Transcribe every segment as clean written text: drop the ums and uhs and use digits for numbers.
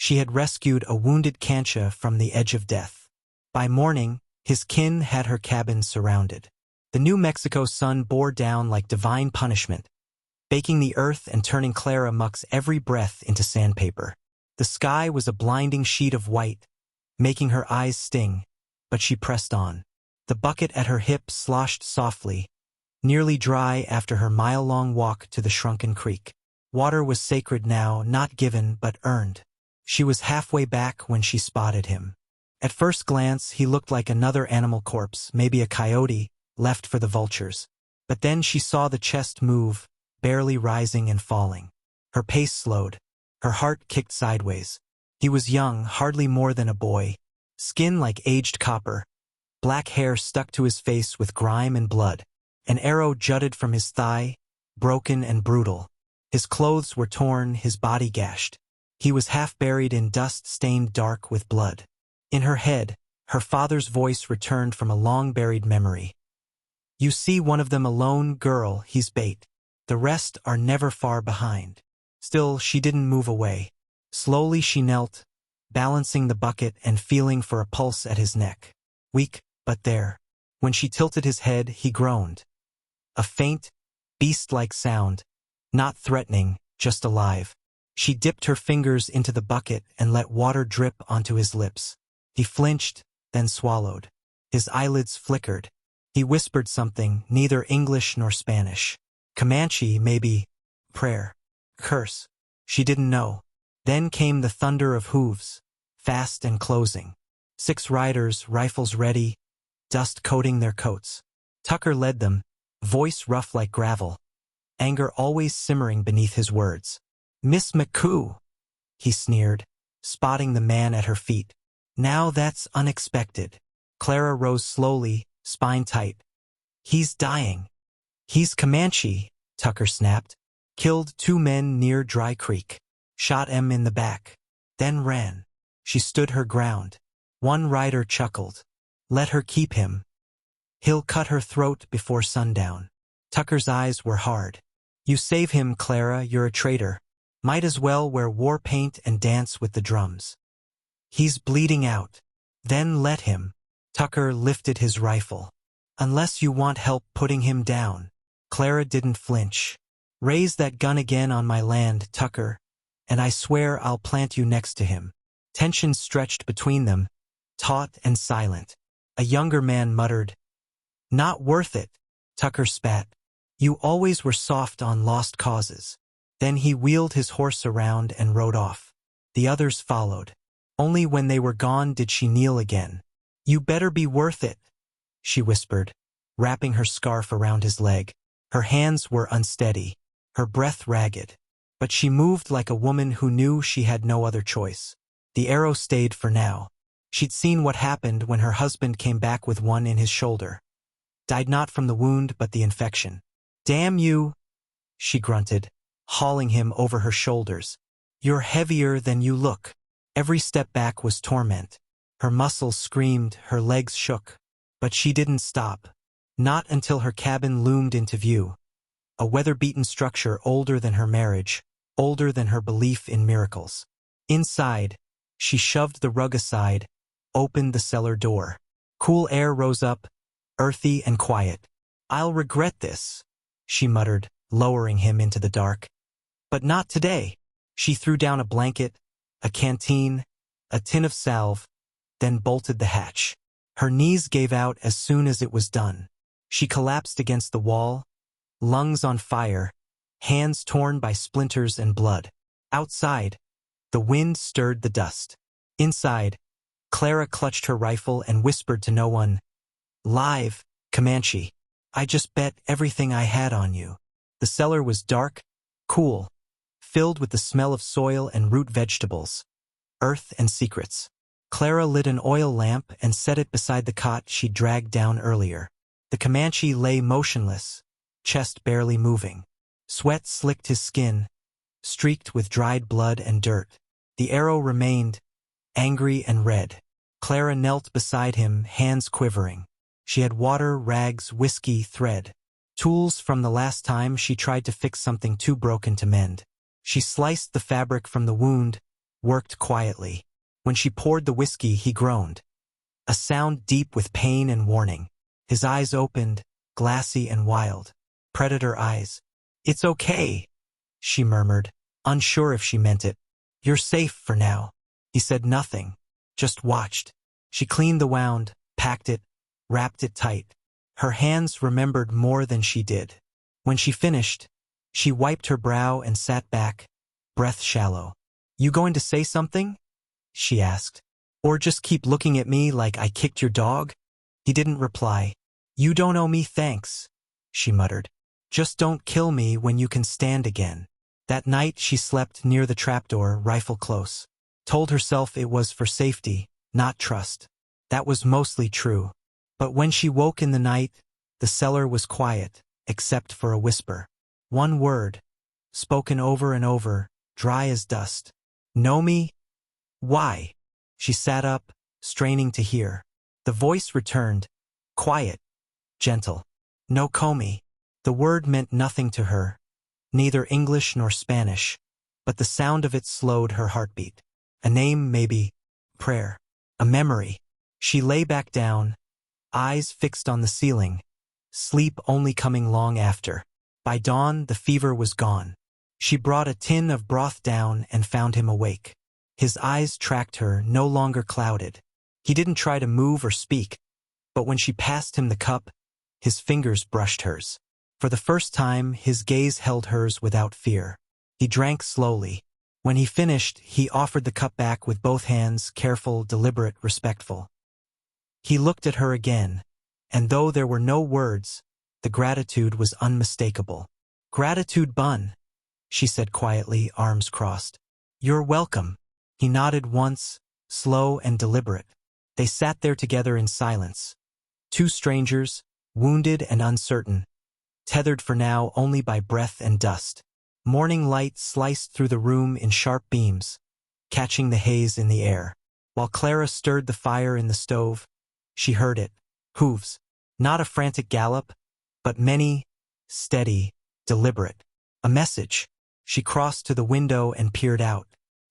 She had rescued a wounded Comanche from the edge of death. By morning, his kin had her cabin surrounded. The New Mexico sun bore down like divine punishment, baking the earth and turning Clara Muck's every breath into sandpaper. The sky was a blinding sheet of white, making her eyes sting, but she pressed on. The bucket at her hip sloshed softly, nearly dry after her mile-long walk to the shrunken creek. Water was sacred now, not given but earned. She was halfway back when she spotted him. At first glance, he looked like another animal corpse, maybe a coyote, left for the vultures. But then she saw the chest move, barely rising and falling. Her pace slowed. Her heart kicked sideways. He was young, hardly more than a boy. Skin like aged copper. Black hair stuck to his face with grime and blood. An arrow jutted from his thigh, broken and brutal. His clothes were torn, his body gashed. He was half buried in dust stained dark with blood. In her head, her father's voice returned from a long-buried memory. "You see one of them alone, girl, he's bait. The rest are never far behind." Still, she didn't move away. Slowly she knelt, balancing the bucket and feeling for a pulse at his neck. Weak, but there. When she tilted his head, he groaned. A faint, beast-like sound, not threatening, just alive. She dipped her fingers into the bucket and let water drip onto his lips. He flinched, then swallowed. His eyelids flickered. He whispered something, neither English nor Spanish. Comanche, maybe. Prayer. Curse. She didn't know. Then came the thunder of hooves, fast and closing. 6 riders, rifles ready, dust coating their coats. Tucker led them, voice rough like gravel, anger always simmering beneath his words. "Miss McCoo," he sneered, spotting the man at her feet. "Now that's unexpected." Clara rose slowly, spine tight. "He's dying." "He's Comanche," Tucker snapped. "Killed 2 men near Dry Creek. Shot 'em in the back. Then ran." She stood her ground. One rider chuckled. "Let her keep him. He'll cut her throat before sundown." Tucker's eyes were hard. "You save him, Clara, you're a traitor. Might as well wear war paint and dance with the drums." "He's bleeding out." "Then let him." Tucker lifted his rifle. "Unless you want help putting him down." Clara didn't flinch. "Raise that gun again on my land, Tucker, and I swear I'll plant you next to him." Tension stretched between them, taut and silent. A younger man muttered, "Not worth it." Tucker spat. "You always were soft on lost causes." Then he wheeled his horse around and rode off. The others followed. Only when they were gone did she kneel again. "You better be worth it," she whispered, wrapping her scarf around his leg. Her hands were unsteady, her breath ragged, but she moved like a woman who knew she had no other choice. The arrow stayed for now. She'd seen what happened when her husband came back with one in his shoulder. Died not from the wound but the infection. "Damn you," she grunted, hauling him over her shoulders. "You're heavier than you look." Every step back was torment. Her muscles screamed, her legs shook. But she didn't stop. Not until her cabin loomed into view. A weather-beaten structure older than her marriage, older than her belief in miracles. Inside, she shoved the rug aside, opened the cellar door. Cool air rose up, earthy and quiet. "I'll regret this," she muttered, lowering him into the dark. "But not today." She threw down a blanket, a canteen, a tin of salve, then bolted the hatch. Her knees gave out as soon as it was done. She collapsed against the wall, lungs on fire, hands torn by splinters and blood. Outside, the wind stirred the dust. Inside, Clara clutched her rifle and whispered to no one, "Live, Comanche. I just bet everything I had on you." The cellar was dark, cool, filled with the smell of soil and root vegetables, earth and secrets. Clara lit an oil lamp and set it beside the cot she'd dragged down earlier. The Comanche lay motionless, chest barely moving. Sweat slicked his skin, streaked with dried blood and dirt. The arrow remained, angry and red. Clara knelt beside him, hands quivering. She had water, rags, whiskey, thread. Tools from the last time she tried to fix something too broken to mend. She sliced the fabric from the wound, worked quietly. When she poured the whiskey, he groaned, a sound deep with pain and warning. His eyes opened, glassy and wild. Predator eyes. "It's okay," she murmured, unsure if she meant it. "You're safe for now." He said nothing, just watched. She cleaned the wound, packed it, wrapped it tight. Her hands remembered more than she did. When she finished, she wiped her brow and sat back, breath shallow. "You going to say something?" she asked. "Or just keep looking at me like I kicked your dog?" He didn't reply. "You don't owe me thanks," she muttered. "Just don't kill me when you can stand again." That night she slept near the trapdoor, rifle close. Told herself it was for safety, not trust. That was mostly true. But when she woke in the night, the cellar was quiet, except for a whisper. One word, spoken over and over, dry as dust. "Know me? Why?" She sat up, straining to hear. The voice returned, quiet, gentle. "No Comey." The word meant nothing to her, neither English nor Spanish, but the sound of it slowed her heartbeat. A name, maybe. Prayer. A memory. She lay back down, eyes fixed on the ceiling, sleep only coming long after. By dawn, the fever was gone. She brought a tin of broth down and found him awake. His eyes tracked her, no longer clouded. He didn't try to move or speak, but when she passed him the cup, his fingers brushed hers. For the first time, his gaze held hers without fear. He drank slowly. When he finished, he offered the cup back with both hands, careful, deliberate, respectful. He looked at her again, and though there were no words, the gratitude was unmistakable. "Gratitude, Bun," she said quietly, arms crossed. "You're welcome." He nodded once, slow and deliberate. They sat there together in silence. Two strangers, wounded and uncertain, tethered for now only by breath and dust. Morning light sliced through the room in sharp beams, catching the haze in the air. While Clara stirred the fire in the stove, she heard it. Hooves. Not a frantic gallop, but many, steady, deliberate. A message. She crossed to the window and peered out.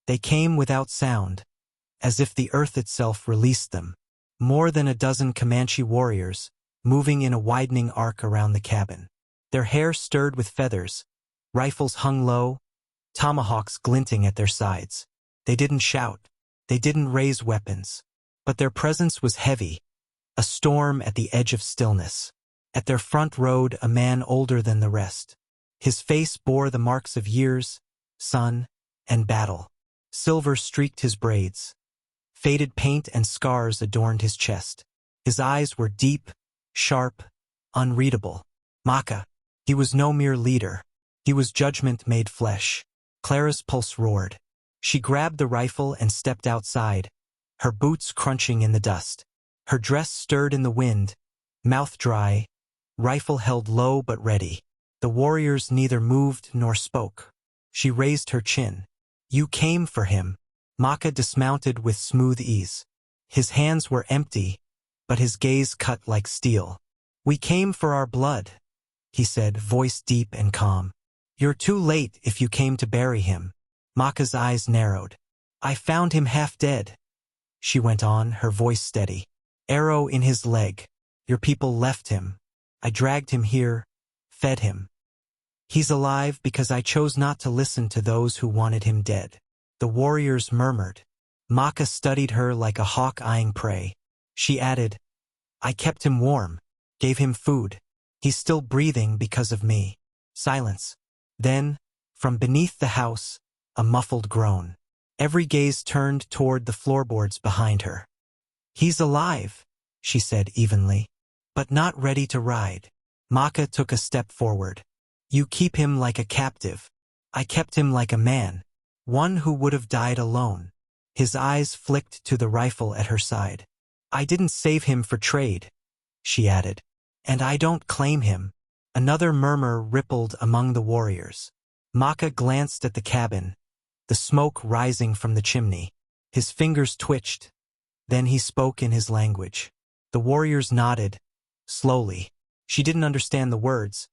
They came without sound, as if the earth itself released them. More than a dozen Comanche warriors, moving in a widening arc around the cabin. Their hair stirred with feathers, rifles hung low, tomahawks glinting at their sides. They didn't shout. They didn't raise weapons. But their presence was heavy, a storm at the edge of stillness. At their front rode a man older than the rest. His face bore the marks of years, sun, and battle. Silver streaked his braids. Faded paint and scars adorned his chest. His eyes were deep, sharp, unreadable. Maka. He was no mere leader. He was judgment made flesh. Clara's pulse roared. She grabbed the rifle and stepped outside, her boots crunching in the dust. Her dress stirred in the wind, mouth dry, rifle held low but ready. The warriors neither moved nor spoke. She raised her chin. "You came for him." Maka dismounted with smooth ease. His hands were empty, but his gaze cut like steel. "We came for our blood," he said, voice deep and calm. "You're too late if you came to bury him." Maka's eyes narrowed. "I found him half dead," she went on, her voice steady. "Arrow in his leg. Your people left him. I dragged him here, fed him. He's alive because I chose not to listen to those who wanted him dead." The warriors murmured. Maka studied her like a hawk eyeing prey. She added, "I kept him warm, gave him food. He's still breathing because of me." Silence. Then, from beneath the house, a muffled groan. Every gaze turned toward the floorboards behind her. "He's alive," she said evenly, "but not ready to ride." Maka took a step forward. "You keep him like a captive. I kept him like a man, one who would have died alone." His eyes flicked to the rifle at her side. "I didn't save him for trade," she added. "And I don't claim him." Another murmur rippled among the warriors. Maka glanced at the cabin, the smoke rising from the chimney. His fingers twitched. Then he spoke in his language. The warriors nodded, slowly. She didn't understand the words,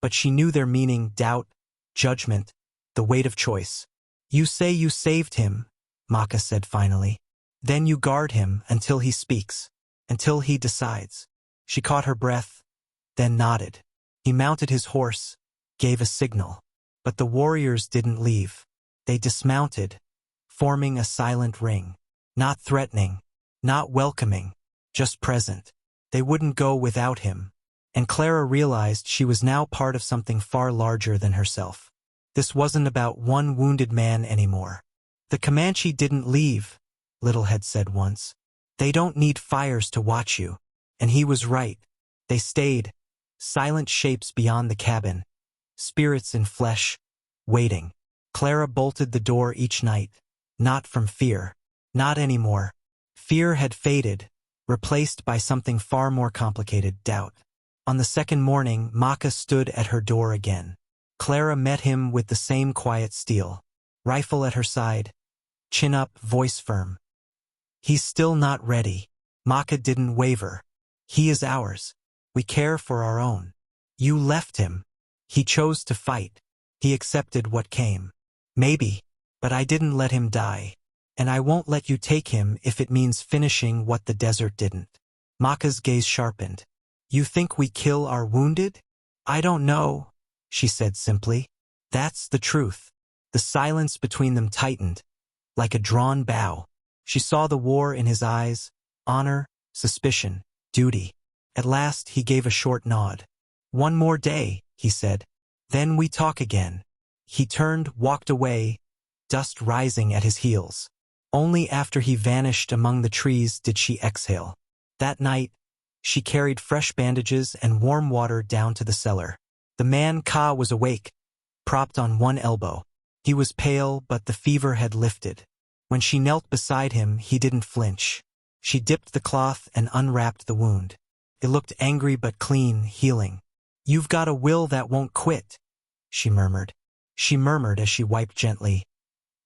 but she knew their meaning: doubt, judgment, the weight of choice. "You say you saved him," Maka said finally. Then you guard him until he speaks, until he decides. She caught her breath, then nodded. He mounted his horse, gave a signal. But the warriors didn't leave. They dismounted, forming a silent ring. Not threatening, not welcoming, just present. They wouldn't go without him. And Clara realized she was now part of something far larger than herself. This wasn't about one wounded man anymore. The Comanche didn't leave, Little had said once. They don't need fires to watch you. And he was right. They stayed, silent shapes beyond the cabin, spirits in flesh, waiting. Clara bolted the door each night, not from fear. Not anymore. Fear had faded, replaced by something far more complicated, doubt. On the second morning, Maka stood at her door again. Clara met him with the same quiet steel, rifle at her side, chin up, voice firm. He's still not ready. Maka didn't waver. He is ours. We care for our own. You left him. He chose to fight. He accepted what came. Maybe, but I didn't let him die. And I won't let you take him if it means finishing what the desert didn't. Maka's gaze sharpened. You think we kill our wounded? I don't know, she said simply. That's the truth. The silence between them tightened, like a drawn bow. She saw the war in his eyes, honor, suspicion, duty. At last he gave a short nod. One more day, he said. Then we talk again. He turned, walked away, dust rising at his heels. Only after he vanished among the trees did she exhale. That night, she carried fresh bandages and warm water down to the cellar. The man Ka was awake, propped on one elbow. He was pale, but the fever had lifted. When she knelt beside him, he didn't flinch. She dipped the cloth and unwrapped the wound. It looked angry but clean, healing. You've got a will that won't quit, she murmured. She murmured as she wiped gently.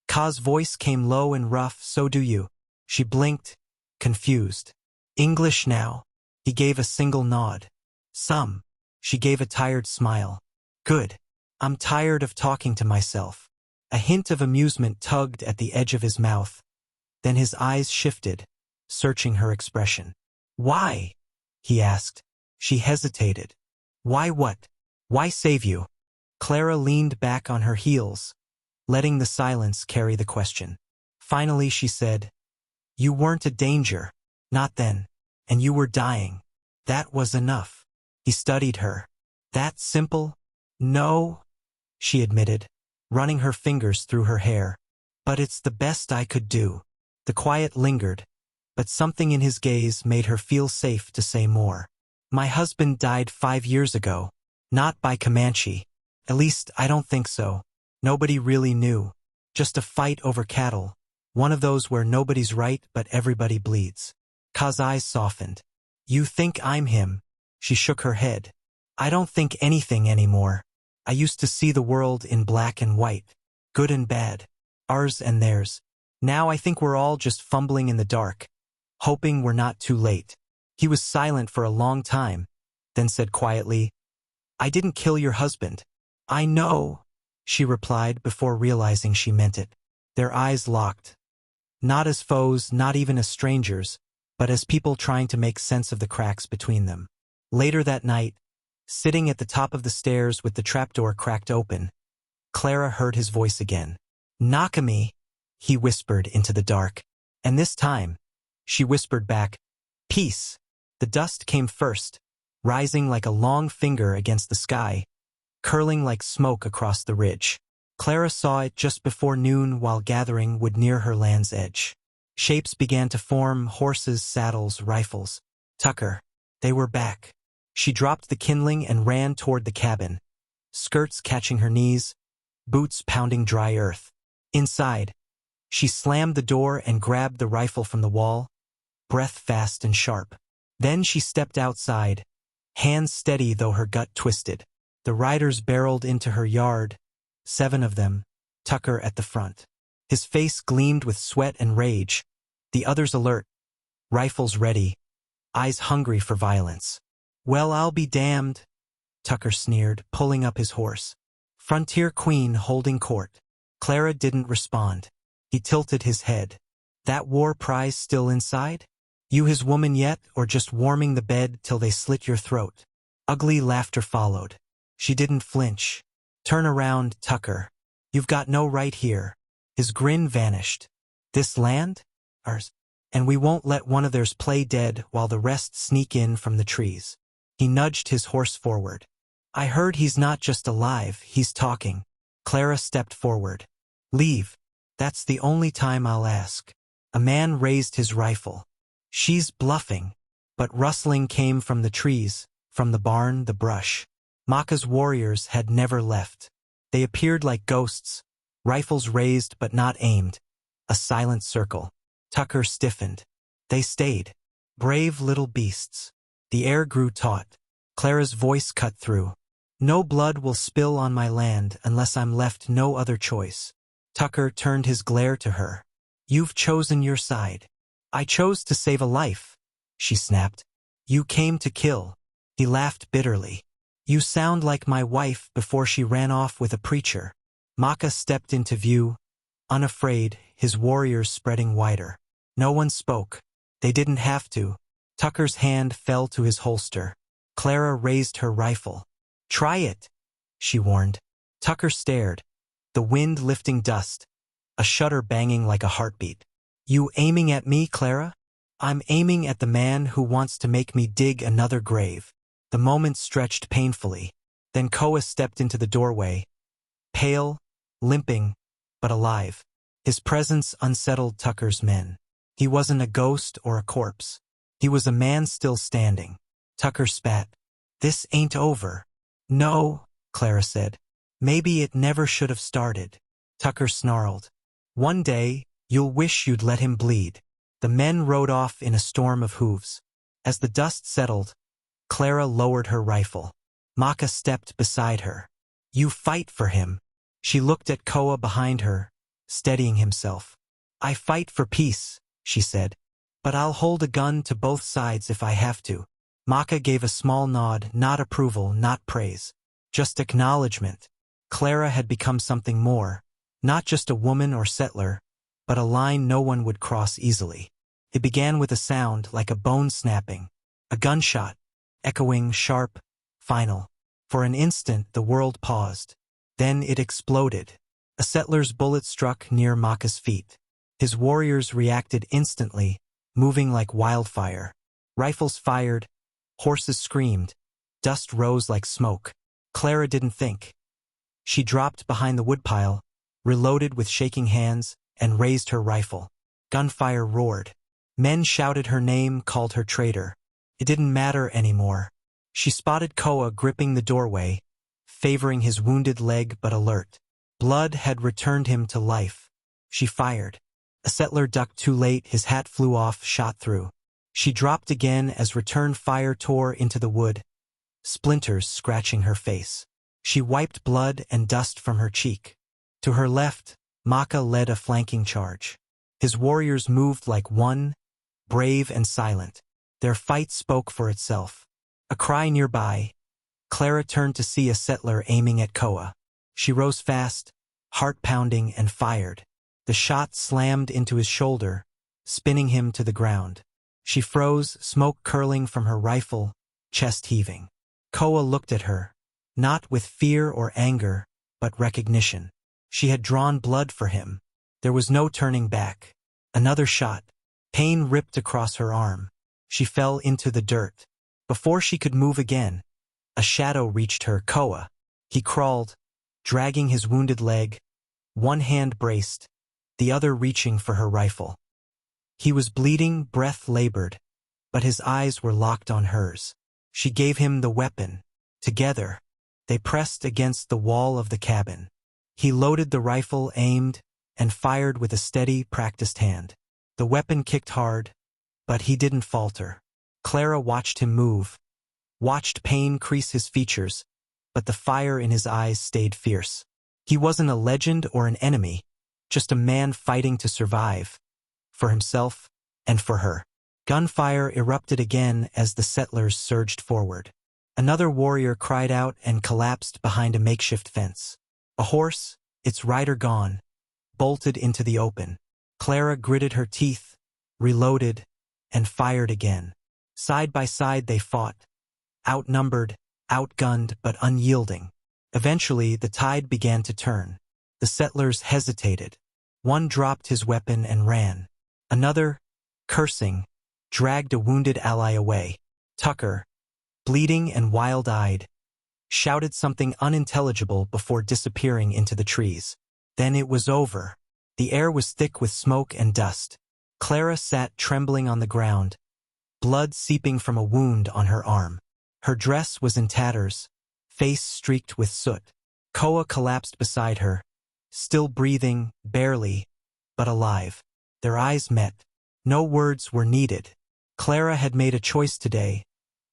Ka's voice came low and rough. So do you. She blinked, confused. English now. He gave a single nod. Some. She gave a tired smile. Good. I'm tired of talking to myself. A hint of amusement tugged at the edge of his mouth. Then his eyes shifted, searching her expression. Why? He asked. She hesitated. Why what? Why save you? Clara leaned back on her heels, letting the silence carry the question. Finally she said, You weren't a danger. Not then. And you were dying. That was enough. He studied her. That simple? No, she admitted, running her fingers through her hair. But it's the best I could do. The quiet lingered, but something in his gaze made her feel safe to say more. My husband died 5 years ago. Not by Comanche. At least, I don't think so. Nobody really knew. Just a fight over cattle. One of those where nobody's right but everybody bleeds. Ka's eyes softened. You think I'm him? She shook her head. I don't think anything anymore. I used to see the world in black and white. Good and bad. Ours and theirs. Now I think we're all just fumbling in the dark. Hoping we're not too late. He was silent for a long time, then said quietly, I didn't kill your husband. I know, she replied before realizing she meant it. Their eyes locked. Not as foes, not even as strangers, but as people trying to make sense of the cracks between them. Later that night, sitting at the top of the stairs with the trapdoor cracked open, Clara heard his voice again. Nakami, he whispered into the dark. And this time, she whispered back, Peace. The dust came first, rising like a long finger against the sky, curling like smoke across the ridge. Clara saw it just before noon while gathering wood near her land's edge. Shapes began to form, horses, saddles, rifles. Tucker. They were back. She dropped the kindling and ran toward the cabin, skirts catching her knees, boots pounding dry earth. Inside, she slammed the door and grabbed the rifle from the wall, breath fast and sharp. Then she stepped outside, hands steady though her gut twisted. The riders barreled into her yard, 7 of them, Tucker at the front. His face gleamed with sweat and rage, the others alert, rifles ready, eyes hungry for violence. Well, I'll be damned, Tucker sneered, pulling up his horse. Frontier Queen holding court. Clara didn't respond. He tilted his head. That war prize still inside? You his woman yet, or just warming the bed till they slit your throat? Ugly laughter followed. She didn't flinch. Turn around, Tucker. You've got no right here. His grin vanished. This land? Ours. And we won't let one of theirs play dead while the rest sneak in from the trees. He nudged his horse forward. I heard he's not just alive, he's talking. Clara stepped forward. Leave. That's the only time I'll ask. A man raised his rifle. She's bluffing. But rustling came from the trees, from the barn, the brush. Maka's warriors had never left. They appeared like ghosts, rifles raised but not aimed. A silent circle. Tucker stiffened. They stayed. Brave little beasts. The air grew taut. Clara's voice cut through. No blood will spill on my land unless I'm left no other choice. Tucker turned his glare to her. You've chosen your side. I chose to save a life, she snapped. You came to kill. He laughed bitterly. You sound like my wife before she ran off with a preacher. Maka stepped into view, unafraid, his warriors spreading wider. No one spoke. They didn't have to. Tucker's hand fell to his holster. Clara raised her rifle. Try it, she warned. Tucker stared, the wind lifting dust, a shutter banging like a heartbeat. You aiming at me, Clara? I'm aiming at the man who wants to make me dig another grave. The moment stretched painfully. Then Koa stepped into the doorway, pale, limping, but alive. His presence unsettled Tucker's men. He wasn't a ghost or a corpse. He was a man still standing. Tucker spat. This ain't over. No, Clara said. Maybe it never should have started. Tucker snarled. One day, you'll wish you'd let him bleed. The men rode off in a storm of hooves. As the dust settled, Clara lowered her rifle. Maka stepped beside her. You fight for him. She looked at Koa behind her, steadying himself. I fight for peace, she said. But I'll hold a gun to both sides if I have to. Maka gave a small nod, not approval, not praise. Just acknowledgement. Clara had become something more. Not just a woman or settler, but a line no one would cross easily. It began with a sound like a bone snapping. A gunshot, echoing, sharp, final. For an instant the world paused. Then it exploded. A settler's bullet struck near Maka's feet. His warriors reacted instantly, moving like wildfire. Rifles fired, horses screamed, dust rose like smoke. Clara didn't think. She dropped behind the woodpile, reloaded with shaking hands, and raised her rifle. Gunfire roared. Men shouted her name, called her traitor. It didn't matter anymore. She spotted Koa gripping the doorway, favoring his wounded leg but alert. Blood had returned him to life. She fired. A settler ducked too late, his hat flew off, shot through. She dropped again as return fire tore into the wood, splinters scratching her face. She wiped blood and dust from her cheek. To her left, Maka led a flanking charge. His warriors moved like one, brave and silent. Their fight spoke for itself. A cry nearby. Clara turned to see a settler aiming at Koa. She rose fast, heart pounding, and fired. The shot slammed into his shoulder, spinning him to the ground. She froze, smoke curling from her rifle, chest heaving. Koa looked at her, not with fear or anger, but recognition. She had drawn blood for him. There was no turning back. Another shot. Pain ripped across her arm. She fell into the dirt. Before she could move again, a shadow reached her. Koa. He crawled, dragging his wounded leg, one hand braced, the other reaching for her rifle. He was bleeding, breath labored, but his eyes were locked on hers. She gave him the weapon. Together, they pressed against the wall of the cabin. He loaded the rifle, aimed, and fired with a steady, practiced hand. The weapon kicked hard, but he didn't falter. Clara watched him move, watched pain crease his features, but the fire in his eyes stayed fierce. He wasn't a legend or an enemy, just a man fighting to survive, for himself and for her. Gunfire erupted again as the settlers surged forward. Another warrior cried out and collapsed behind a makeshift fence. A horse, its rider gone, bolted into the open. Clara gritted her teeth, reloaded, and fired again. Side by side they fought, outnumbered, outgunned, but unyielding. Eventually, the tide began to turn. The settlers hesitated. One dropped his weapon and ran. Another, cursing, dragged a wounded ally away. Tucker, bleeding and wild-eyed, shouted something unintelligible before disappearing into the trees. Then it was over. The air was thick with smoke and dust. Clara sat trembling on the ground, blood seeping from a wound on her arm. Her dress was in tatters, face streaked with soot. Koa collapsed beside her, still breathing, barely, but alive. Their eyes met. No words were needed. Clara had made a choice today,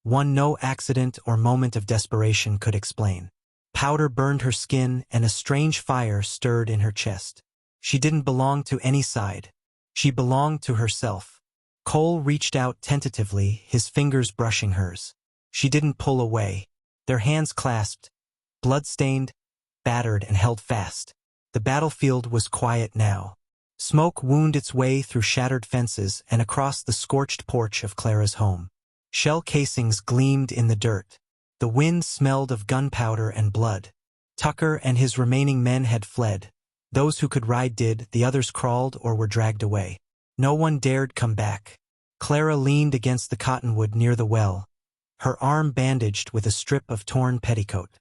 one no accident or moment of desperation could explain. Powder burned her skin and a strange fire stirred in her chest. She didn't belong to any side. She belonged to herself. Cole reached out tentatively, his fingers brushing hers. She didn't pull away. Their hands clasped, blood-stained, battered, and held fast. The battlefield was quiet now. Smoke wound its way through shattered fences and across the scorched porch of Clara's home. Shell casings gleamed in the dirt. The wind smelled of gunpowder and blood. Tucker and his remaining men had fled. Those who could ride did, the others crawled or were dragged away. No one dared come back. Clara leaned against the cottonwood near the well, her arm bandaged with a strip of torn petticoat.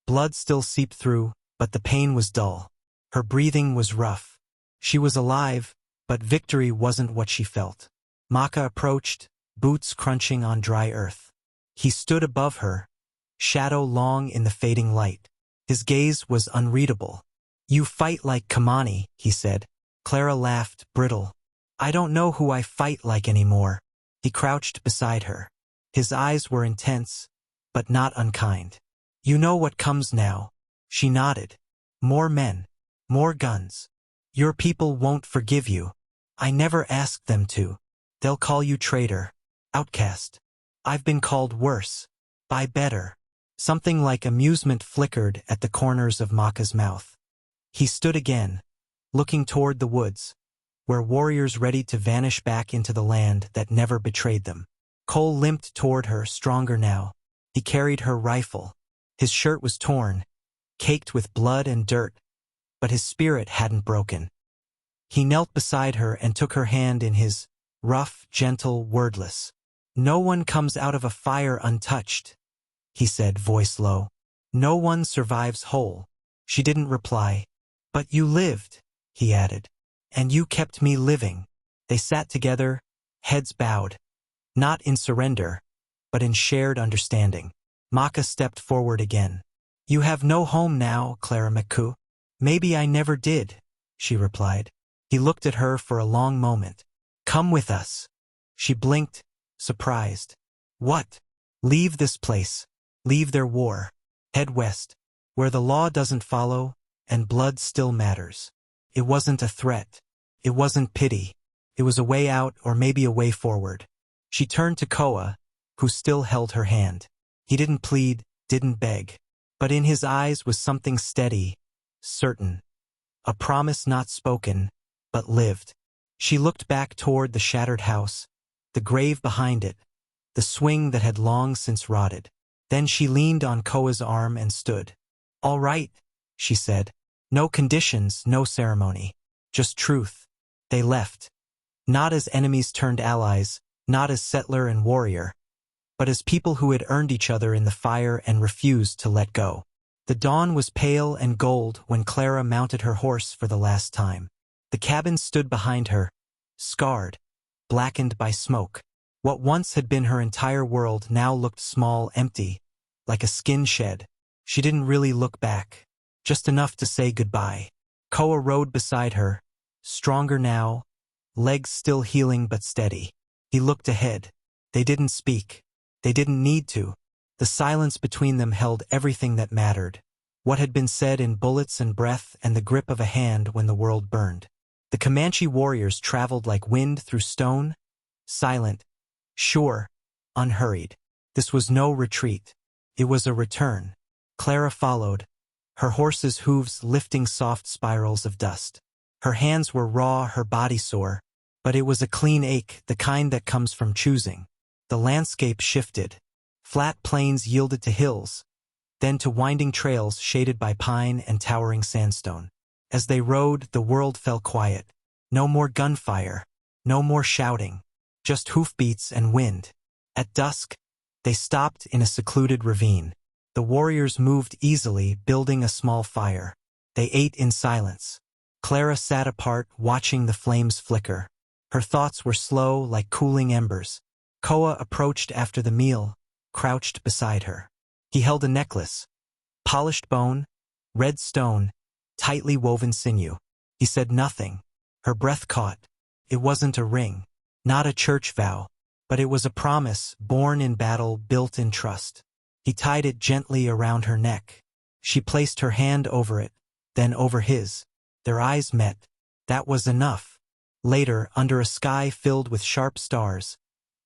Blood still seeped through, but the pain was dull. Her breathing was rough. She was alive, but victory wasn't what she felt. Maka approached, boots crunching on dry earth. He stood above her, shadow long in the fading light. His gaze was unreadable. "You fight like Comanche," he said. Clara laughed, brittle. "I don't know who I fight like anymore." He crouched beside her. His eyes were intense, but not unkind. "You know what comes now." She nodded. "More men. More guns. Your people won't forgive you. I never asked them to. They'll call you traitor, outcast. I've been called worse. By better." Something like amusement flickered at the corners of Maka's mouth. He stood again, looking toward the woods, where warriors ready to vanish back into the land that never betrayed them. Cole limped toward her, stronger now. He carried her rifle. His shirt was torn, caked with blood and dirt, but his spirit hadn't broken. He knelt beside her and took her hand in his, rough, gentle, wordless. "No one comes out of a fire untouched," he said, voice low. "No one survives whole." She didn't reply. "But you lived," he added. "And you kept me living." They sat together, heads bowed. Not in surrender, but in shared understanding. Maka stepped forward again. "You have no home now, Clara McCoo." "Maybe I never did," she replied. He looked at her for a long moment. "Come with us." She blinked, surprised. "What?" "Leave this place. Leave their war. Head west, where the law doesn't follow, and blood still matters." It wasn't a threat. It wasn't pity. It was a way out, or maybe a way forward. She turned to Koa, who still held her hand. He didn't plead, didn't beg. But in his eyes was something steady, certain. A promise not spoken, but lived. She looked back toward the shattered house, the grave behind it, the swing that had long since rotted. Then she leaned on Koa's arm and stood. "All right," she said. "No conditions, no ceremony. Just truth." They left. Not as enemies turned allies, not as settler and warrior, but as people who had earned each other in the fire and refused to let go. The dawn was pale and gold when Clara mounted her horse for the last time. The cabin stood behind her, scarred, blackened by smoke. What once had been her entire world now looked small, empty, like a skin shed. She didn't really look back, just enough to say goodbye. Koa rode beside her, stronger now, legs still healing but steady. He looked ahead. They didn't speak. They didn't need to. The silence between them held everything that mattered. What had been said in bullets and breath and the grip of a hand when the world burned. The Comanche warriors traveled like wind through stone, silent, sure, unhurried. This was no retreat. It was a return. Clara followed, her horse's hooves lifting soft spirals of dust. Her hands were raw, her body sore, but it was a clean ache, the kind that comes from choosing. The landscape shifted. Flat plains yielded to hills, then to winding trails shaded by pine and towering sandstone. As they rode, the world fell quiet. No more gunfire, no more shouting, just hoofbeats and wind. At dusk, they stopped in a secluded ravine. The warriors moved easily, building a small fire. They ate in silence. Clara sat apart, watching the flames flicker. Her thoughts were slow, like cooling embers. Koa approached after the meal, crouched beside her. He held a necklace. Polished bone, red stone, tightly woven sinew. He said nothing. Her breath caught. It wasn't a ring, not a church vow, but it was a promise, born in battle, built in trust. He tied it gently around her neck. She placed her hand over it, then over his. Their eyes met. That was enough. Later, under a sky filled with sharp stars,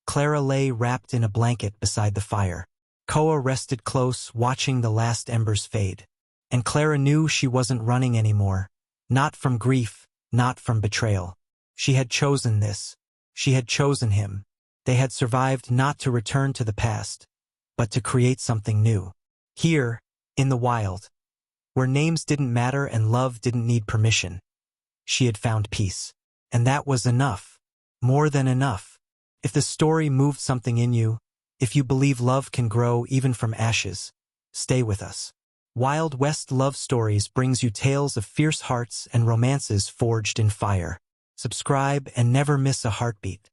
Clara lay wrapped in a blanket beside the fire. Koa rested close, watching the last embers fade. And Clara knew she wasn't running anymore. Not from grief, not from betrayal. She had chosen this. She had chosen him. They had survived not to return to the past, but to create something new. Here, in the wild, where names didn't matter and love didn't need permission, she had found peace. And that was enough. More than enough. If the story moved something in you, if you believe love can grow even from ashes, stay with us. Wild West Love Stories brings you tales of fierce hearts and romances forged in fire. Subscribe and never miss a heartbeat.